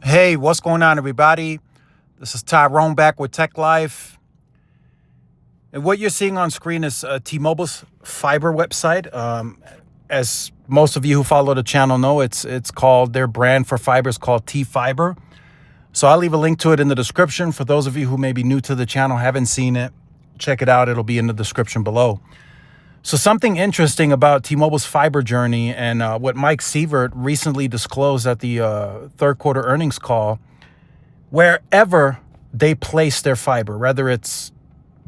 Hey, what's going on, everybody? This is Tyrone back with Tech Life. And what you're seeing on screen is T-Mobile's fiber website. As most of you who follow the channel know, it's called, their brand for fiber is called T-Fiber. So I'll leave a link to it in the description. For those of you who may be new to the channel, haven't seen it, check it out. It'll be in the description below. So something interesting about T-Mobile's fiber journey and what Mike Sievert recently disclosed at the third quarter earnings call, wherever they place their fiber, whether it's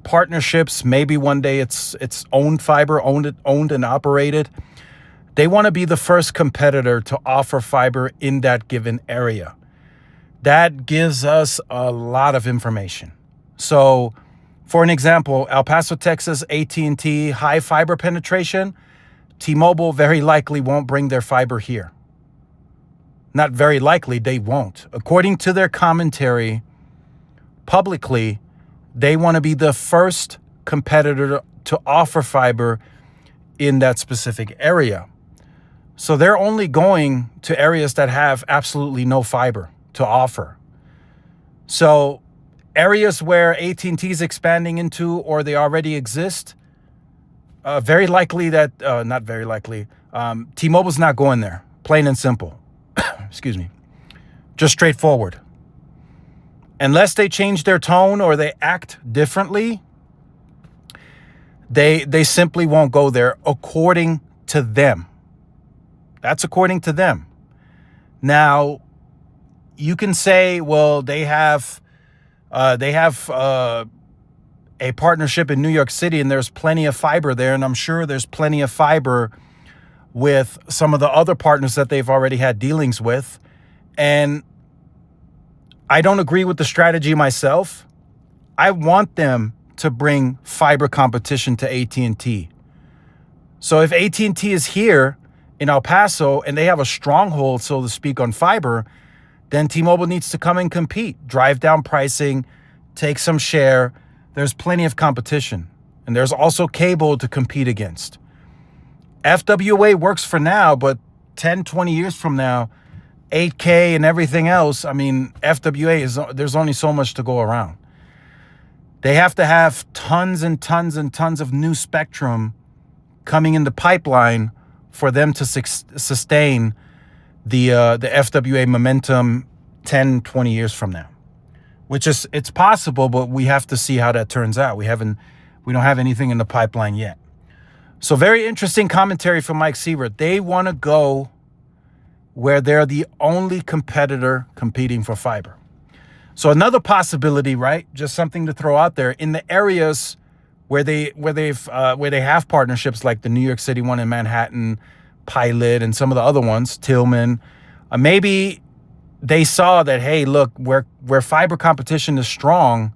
partnerships, maybe one day it's owned fiber, owned and operated, they want to be the first competitor to offer fiber in that given area. That gives us a lot of information. So, for an example, El Paso, Texas, AT&T, high fiber penetration. T-Mobile very likely won't bring their fiber here. Not very likely, they won't. According to their commentary publicly, they want to be the first competitor to offer fiber in that specific area. So they're only going to areas that have absolutely no fiber to offer. So areas where AT&T is expanding into or they already exist, very likely that, not very likely, T-Mobile's not going there, plain and simple. Excuse me. Just straightforward. Unless they change their tone or they act differently, they simply won't go there according to them. That's according to them. Now, you can say, well, they have a partnership in New York City and there's plenty of fiber there. And I'm sure there's plenty of fiber with some of the other partners that they've already had dealings with. And I don't agree with the strategy myself. I want them to bring fiber competition to AT&T. So if AT&T is here in El Paso and they have a stronghold, so to speak, on fiber, then T-Mobile needs to come and compete, drive down pricing, take some share. There's plenty of competition. And there's also cable to compete against. FWA works for now, but 10, 20 years from now, 8K and everything else, I mean, FWA there's only so much to go around. They have to have tons and tons and tons of new spectrum coming in the pipeline for them to sustain the FWA momentum 10, 20 years from now, it's possible, but we have to see how that turns out. We don't have anything in the pipeline yet. So very interesting commentary from Mike Sievert. They want to go where they're the only competitor competing for fiber. So another possibility, right? Just something to throw out there in the areas where they have partnerships like the New York City one in Manhattan, Pilot, and some of the other ones, Tillman. Maybe they saw that, hey, look, where fiber competition is strong,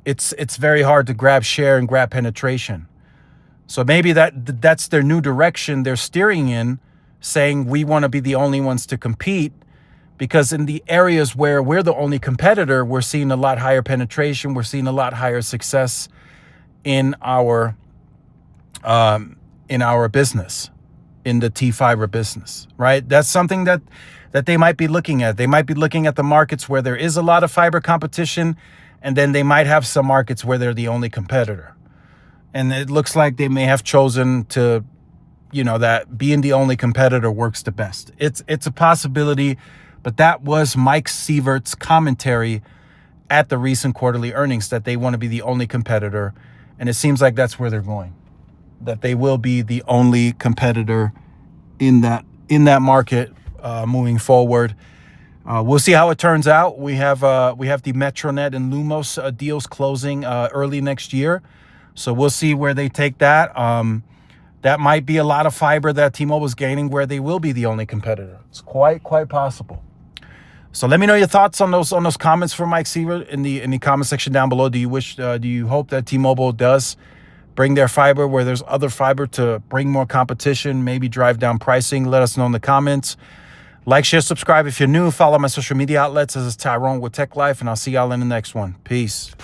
it's very hard to grab share and grab penetration. So maybe that's their new direction they're steering in, saying we want to be the only ones to compete, because in the areas where we're the only competitor, we're seeing a lot higher penetration, we're seeing a lot higher success in our business, in the T-Fiber business, right? That's something that they might be looking at. They might be looking at the markets where there is a lot of fiber competition, and then they might have some markets where they're the only competitor. And it looks like they may have chosen to, that being the only competitor works the best. It's a possibility, but that was Mike Sievert's commentary at the recent quarterly earnings, that they want to be the only competitor. And it seems like that's where they're going, that they will be the only competitor in that market moving forward. We'll see how it turns out. We have the Metronet and Lumos deals closing early next year. So we'll see where they take that. That might be a lot of fiber that T-Mobile is gaining, where they will be the only competitor. It's quite possible. So let me know your thoughts on those comments from Mike Sievert in the comment section down below. Do you hope that T-Mobile does bring their fiber where there's other fiber to bring more competition, maybe drive down pricing? Let us know in the comments. Like, share, subscribe if you're new. Follow my social media outlets. This is Tyrone with Tech Life, and I'll see y'all in the next one. Peace.